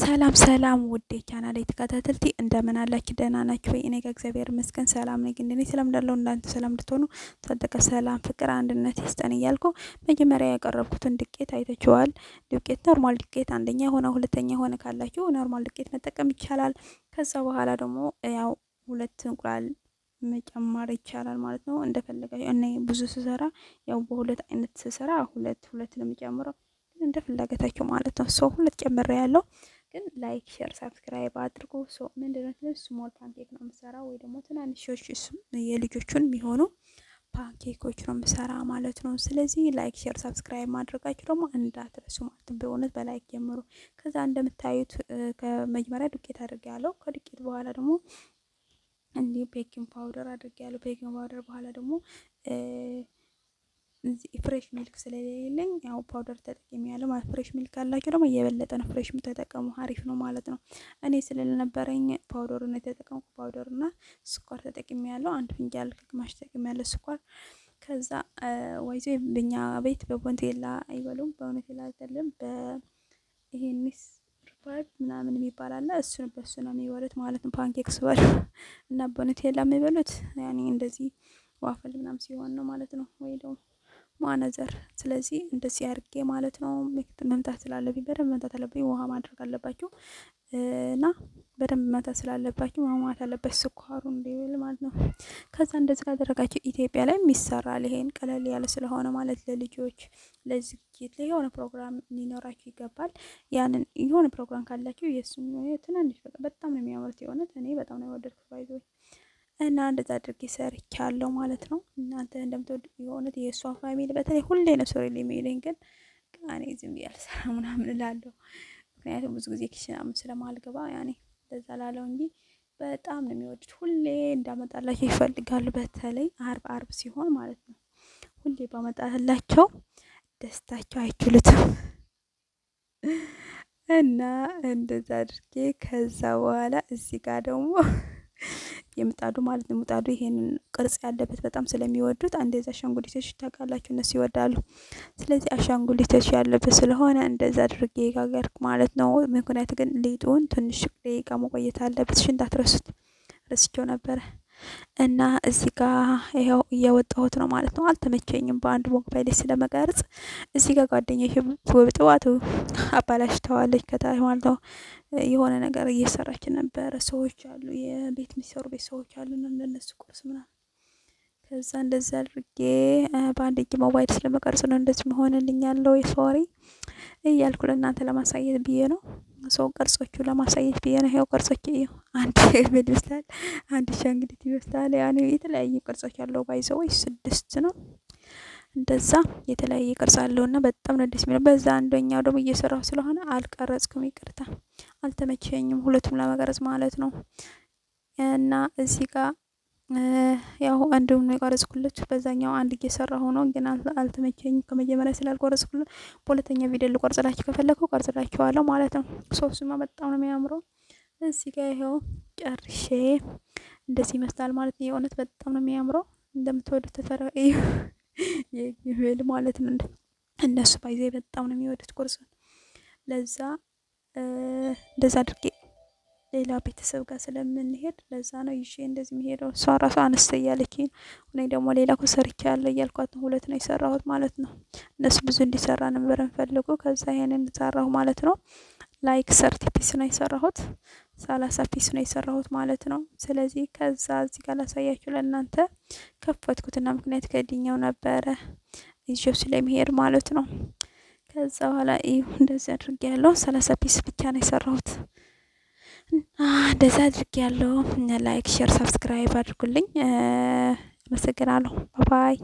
ሰላም ሰላም ውዴ ቻናሌ ተከታተልቲ እንደምን አላችሁ? ደህና ናችሁ ወይ? እኔ ጋር እግዚአብሔር ይመስገን ሰላም ነኝ። እንደኔ ሰላም እንዳለው እንዳንተ ሰላም እንድትሆኑ ተጠቀ ሰላም፣ ፍቅር፣ አንድነት ይስጠን እያልኩ መጀመሪያ ያቀረብኩትን ዱቄት አይታችኋል። ዱቄት ኖርማል ዱቄት አንደኛ ሆነ ሁለተኛ ሆነ ካላችሁ ኖርማል ዱቄት መጠቀም ይቻላል። ከዛ በኋላ ደግሞ ያው ሁለት እንቁላል መጨመር ይቻላል ማለት ነው። እንደፈለጋችሁ እኔ ብዙ ስሰራ ያው በሁለት አይነት ስሰራ ሁለት ነው የሚጨምረው እንደ ፍላጎታችሁ ማለት ነው። ሶ ሁለት ጨምሬ ያለው ግን ላይክ ሼር ሳብስክራይብ አድርጎ ሶ ምንድነው ስሞል ፓንኬክ ነው የምሰራው ወይ ደግሞ ትናንሾች የልጆቹን የሚሆኑ ፓንኬኮች ነው የምሰራ ማለት ነው። ስለዚህ ላይክ ሼር ሳብስክራይብ ማድረጋችሁ ደግሞ እንዳትረሱ ማለት ነው። በእውነት በላይክ ጀምሩ። ከዛ እንደምታዩት ከመጀመሪያ ዱቄት አድርጌያለሁ። ከዱቄት በኋላ ደግሞ እንዲሁ ቤኪንግ ፓውደር አድርጌያለሁ። ቤኪንግ ፓውደር በኋላ ደግሞ ፍሬሽ ሚልክ ስለሌለኝ ያው ፓውደር ተጠቅሜያለሁ ማለት። ፍሬሽ ሚልክ ካላችሁ ደግሞ እየበለጠ ነው ፍሬሽ ተጠቀሙ፣ አሪፍ ነው ማለት ነው። እኔ ስለነበረኝ ፓውደር ነው የተጠቀምኩ። ፓውደር እና ስኳር ተጠቅሜያለሁ። አንድ ፍንጃል ከግማሽ ተጠቅሜያለሁ ስኳር። ከዛ ወይዘ በኛ ቤት በቦንቴላ አይበሉም። በቦንቴላ አይደለም በይሄንስ ሪፓርት ምናምን የሚባል አለ። እሱን በሱ ነው የሚበሉት ማለት ነው። ፓንኬክ ስበሉ እና በቦንቴላ የሚበሉት ያኔ እንደዚህ ዋፈል ምናምን ሲሆን ነው ማለት ነው። ወይ ደግሞ ማነዘር። ስለዚህ እንደዚህ አድርጌ ማለት ነው መምታት ስላለብኝ በደንብ መምታት አለብኝ። ውሃ ማድረግ አለባችሁ እና በደንብ መምታት ስላለባችሁ ማማት አለበት ስኳሩ እንዲብል ማለት ነው። ከዛ እንደዚህ ካደረጋችሁ ኢትዮጵያ ላይ ይሰራል። ይሄን ቀለል ያለ ስለሆነ ማለት ለልጆች ለዝግጅት ለሆነ ፕሮግራም ሊኖራችሁ ይገባል። ያንን የሆነ ፕሮግራም ካላችሁ የሱን ትናንሽ በጣም ነው የሚያምሩት። የሆነት እኔ በጣም ነው የወደድኩት ባይዘው እና እንደዛ አድርጌ ሰርቻለሁ ማለት ነው። እናንተ እንደምትወዱ የሆነት የእሷ ፋሚሊ በተለይ ሁሌ ነው ሶሪ የሚለኝ ግን እኔ ዝም ብዬ አልሰራም ምናምን እላለሁ። ምክንያቱም ብዙ ጊዜ ኪችን ስለማልገባ ያኔ እንደዛ ላለው እንጂ በጣም ነው የሚወዱት። ሁሌ እንዳመጣላቸው ይፈልጋሉ። በተለይ አርብ ሲሆን ማለት ነው። ሁሌ ባመጣላቸው ደስታቸው አይችሉትም። እና እንደዛ አድርጌ ከዛ በኋላ እዚህ ጋር ደግሞ የምጣዱ ማለት ነው። ምጣዱ ይሄንን ቅርጽ ያለበት በጣም ስለሚወዱት እንደዛ አሻንጉሊቶች ታውቃላችሁ እነሱ ይወዳሉ። ስለዚህ አሻንጉሊቶች ያለበት ስለሆነ እንደዛ አድርጌ ጋገርኩ ማለት ነው። ምክንያት ግን ሊጡን ትንሽ ደቂቃ መቆየት አለበት። እንዳትረሱት፣ ረስቼው ነበረ። እና እዚህ ጋር ይኸው እያወጣሁት ነው ማለት ነው። አልተመቸኝም በአንድ ሞባይል ስለመቀርጽ። እዚህ ጋር ጓደኛዬ በጥዋቱ አባላሽተዋለች ከታች ማለት ነው። የሆነ ነገር እየሰራች ነበረ። ሰዎች አሉ የቤት የሚሰሩ ቤት ሰዎች አሉ ለነሱ ቁርስ ምናምን። ከዛ እንደዛ አድርጌ በአንድ እጅ ሞባይል ስለመቀርጽ ነው እንደዚህ መሆንልኝ ያለው ሶሪ እያልኩ ለእናንተ ለማሳየት ብዬ ነው። ሰው ቅርጾቹ ለማሳየት ብዬ ነው። ይሄው ቅርጾች ይሄው አንድ ምን ይመስላል፣ አንድ ሻንግሊት ይመስላል። ያኔ የተለያየ ቅርጾች ያለው ባይዘው 6 ነው። እንደዛ የተለያየ ቅርጽ አለውና በጣም ነው ደስ የሚለው። በዛ አንደኛው ደግሞ እየሰራሁ ስለሆነ አልቀረጽኩም፣ ይቅርታ አልተመቸኝም ሁለቱም ለመቀረጽ ማለት ነው። እና እዚህ ጋር ያው አንዱን ነው የቀረጽኩለት። በዛኛው አንድ እየሰራሁ ነው ግን አልተመቸኝም ከመጀመሪያ ስላልቀረጽኩለት። በሁለተኛ ቪዲዮ ልቀርጽላችሁ ከፈለኩ ቀርጽላችኋለሁ ማለት ነው። ሶስቱማ በጣም ነው የሚያምረው። እዚህ ጋር ይኸው ጨርሼ እንደዚህ ይመስላል ማለት ነው። የእውነት በጣም ነው የሚያምረው። እንደምትወዱት ተፈራ ይሄል ማለት ነው። እነሱ ባይዘ በጣም ነው የሚወዱት ቁርሱን። ለዛ እንደዛ አድርጌ ሌላ ቤተሰብ ጋር ስለምንሄድ ለዛ ነው ይዤ እንደዚህ የሚሄደው። እሷ ራሷ አነስ እያለችኝ እኔ ደግሞ ሌላ እኮ ሰርቻለሁ እያልኳት ነው። ሁለት ነው የሰራሁት ማለት ነው። እነሱ ብዙ እንዲሰራ ነበር የምፈልገው። ከዛ ይሄንን ሰራሁ ማለት ነው። ላይክ 30 ፒስ ነው የሰራሁት፣ 30 ፒስ ነው የሰራሁት ማለት ነው። ስለዚህ ከዛ እዚህ ጋር ላሳያችሁ ለእናንተ ከፈትኩትና ምክንያት ከድኛው ነበረ ይዤው ስለሚሄድ ማለት ነው። ከዛ በኋላ እንደዚህ አድርጌያለሁ። 30 ፒስ ብቻ ነው የሰራሁት። እንደዛ አድርጌያለሁ። ላይክ ሼር ሳብስክራይብ አድርጉልኝ። አመሰግናለሁ። ባይ